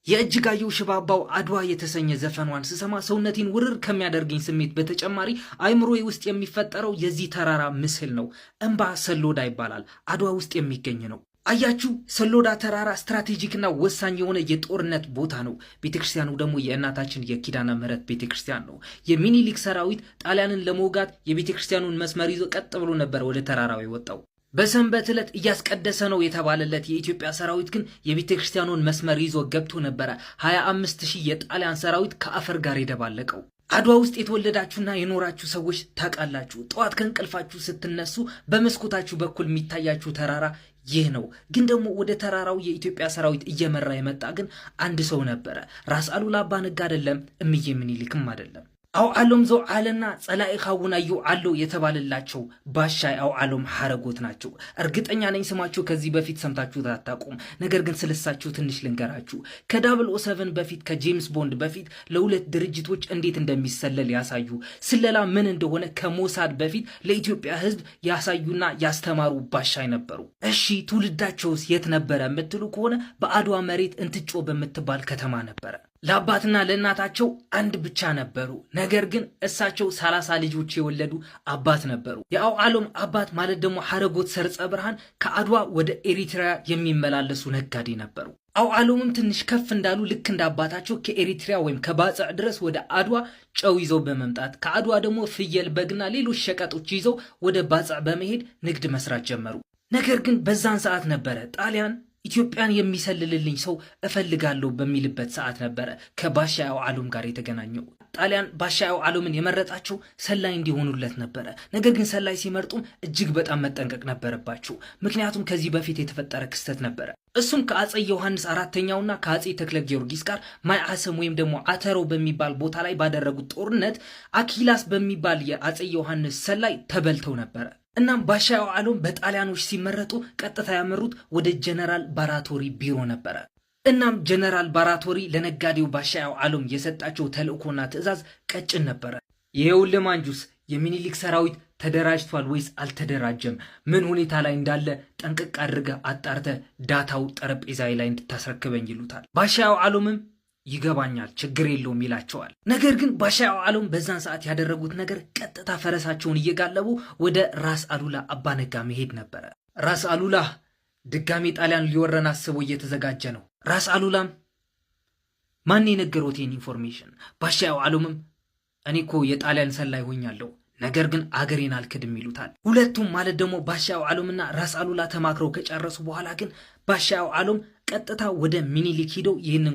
የእጅጋየሁ ሽባባው አድዋ የተሰኘ ዘፈኗን ስሰማ ሰውነቴን ውርር ከሚያደርገኝ ስሜት በተጨማሪ አይምሮዬ ውስጥ የሚፈጠረው የዚህ ተራራ ምስል ነው። እንባ ሰሎዳ ይባላል። አድዋ ውስጥ የሚገኝ ነው። አያችሁ፣ ሰሎዳ ተራራ ስትራቴጂክና ወሳኝ የሆነ የጦርነት ቦታ ነው። ቤተክርስቲያኑ ደግሞ የእናታችን የኪዳነ ምህረት ቤተክርስቲያን ነው። የሚኒሊክ ሰራዊት ጣሊያንን ለመውጋት የቤተክርስቲያኑን መስመር ይዞ ቀጥ ብሎ ነበር ወደ ተራራው የወጣው። በሰንበት ዕለት እያስቀደሰ ነው የተባለለት የኢትዮጵያ ሰራዊት ግን የቤተክርስቲያኑን መስመር ይዞ ገብቶ ነበረ። 25,000 የጣሊያን ሰራዊት ከአፈር ጋር የደባለቀው። አድዋ ውስጥ የተወለዳችሁና የኖራችሁ ሰዎች ታውቃላችሁ። ጠዋት ከእንቅልፋችሁ ስትነሱ በመስኮታችሁ በኩል የሚታያችሁ ተራራ ይህ ነው። ግን ደግሞ ወደ ተራራው የኢትዮጵያ ሰራዊት እየመራ የመጣ ግን አንድ ሰው ነበረ። ራስ አሉላ አባ ነጋ አይደለም፣ እምዬ ምኒልክም አይደለም። አው ዓለም ዘው ዓለና ጸላኢ ኻውናዩ አለው የተባለላቸው ባሻይ አው ዓለም ሐረጎት ናቸው። እርግጠኛ ነኝ ስማችሁ ከዚህ በፊት ሰምታችሁት አታውቁም። ነገር ግን ስለሳችሁ ትንሽ ልንገራችሁ። ከ007 በፊት ከጄምስ ቦንድ በፊት ለሁለት ድርጅቶች እንዴት እንደሚሰለል ያሳዩ፣ ስለላ ምን እንደሆነ ከሞሳድ በፊት ለኢትዮጵያ ሕዝብ ያሳዩና ያስተማሩ ባሻይ ነበሩ። እሺ ትውልዳቸውስ የት ነበረ የምትሉ ከሆነ በአድዋ መሬት እንትጮ በምትባል ከተማ ነበረ። ለአባትና ለእናታቸው አንድ ብቻ ነበሩ። ነገር ግን እሳቸው 30 ልጆች የወለዱ አባት ነበሩ። የአው ዓለም አባት ማለት ደግሞ ሐረጎት ሰርጸ ብርሃን ከአድዋ ወደ ኤሪትሪያ የሚመላለሱ ነጋዴ ነበሩ። አው ዓለምም ትንሽ ከፍ እንዳሉ ልክ እንደ አባታቸው ከኤሪትሪያ ወይም ከባጽዕ ድረስ ወደ አድዋ ጨው ይዘው በመምጣት ከአድዋ ደግሞ ፍየል፣ በግና ሌሎች ሸቀጦች ይዘው ወደ ባጽዕ በመሄድ ንግድ መስራት ጀመሩ። ነገር ግን በዛን ሰዓት ነበረ ጣሊያን ኢትዮጵያን የሚሰልልልኝ ሰው እፈልጋለሁ በሚልበት ሰዓት ነበረ ከባሻይ አው ዓለም ጋር የተገናኘው። ጣሊያን ባሻይ አው ዓለምን የመረጣቸው ሰላይ እንዲሆኑለት ነበረ። ነገር ግን ሰላይ ሲመርጡም እጅግ በጣም መጠንቀቅ ነበረባቸው። ምክንያቱም ከዚህ በፊት የተፈጠረ ክስተት ነበረ። እሱም ከአጼ ዮሐንስ አራተኛውና ከአጼ ተክለ ጊዮርጊስ ጋር ማይዓሰም ወይም ደግሞ አተሮ በሚባል ቦታ ላይ ባደረጉት ጦርነት አኪላስ በሚባል የአጼ ዮሐንስ ሰላይ ተበልተው ነበረ። እናም ባሻይ አው ዓለም በጣሊያኖች ሲመረጡ ቀጥታ ያመሩት ወደ ጀነራል ባራቶሪ ቢሮ ነበረ። እናም ጀነራል ባራቶሪ ለነጋዴው ባሻይ አው ዓለም የሰጣቸው ተልእኮና ትዕዛዝ ቀጭን ነበረ። ይሄውልህ ማንጁስ፣ የሚኒሊክ ሰራዊት ተደራጅቷል ወይስ አልተደራጀም፣ ምን ሁኔታ ላይ እንዳለ ጠንቅቅ አድርገህ አጣርተህ ዳታው ጠረጴዛዬ ላይ እንድታስረክበኝ ይሉታል። ባሻይ አው ዓለምም ይገባኛል ችግር የለውም ይላቸዋል። ነገር ግን ባሻይ አው ዓለም በዛን ሰዓት ያደረጉት ነገር ቀጥታ ፈረሳቸውን እየጋለቡ ወደ ራስ አሉላ አባ ነጋ መሄድ ነበረ። ራስ አሉላ ድጋሜ ጣሊያን ሊወረን አስቦ እየተዘጋጀ ነው። ራስ አሉላም ማን የነገሮት ይህን ኢንፎርሜሽን? ባሻይ አው ዓለምም እኔ እኮ የጣሊያን ሰላይ ሆኛለሁ፣ ነገር ግን አገሬን አልክድም ይሉታል። ሁለቱም ማለት ደግሞ ባሻይ አው ዓለምና ራስ አሉላ ተማክረው ከጨረሱ በኋላ ግን ባሻይ አው ዓለም ቀጥታ ወደ ሚኒሊክ ሂደው ይህንን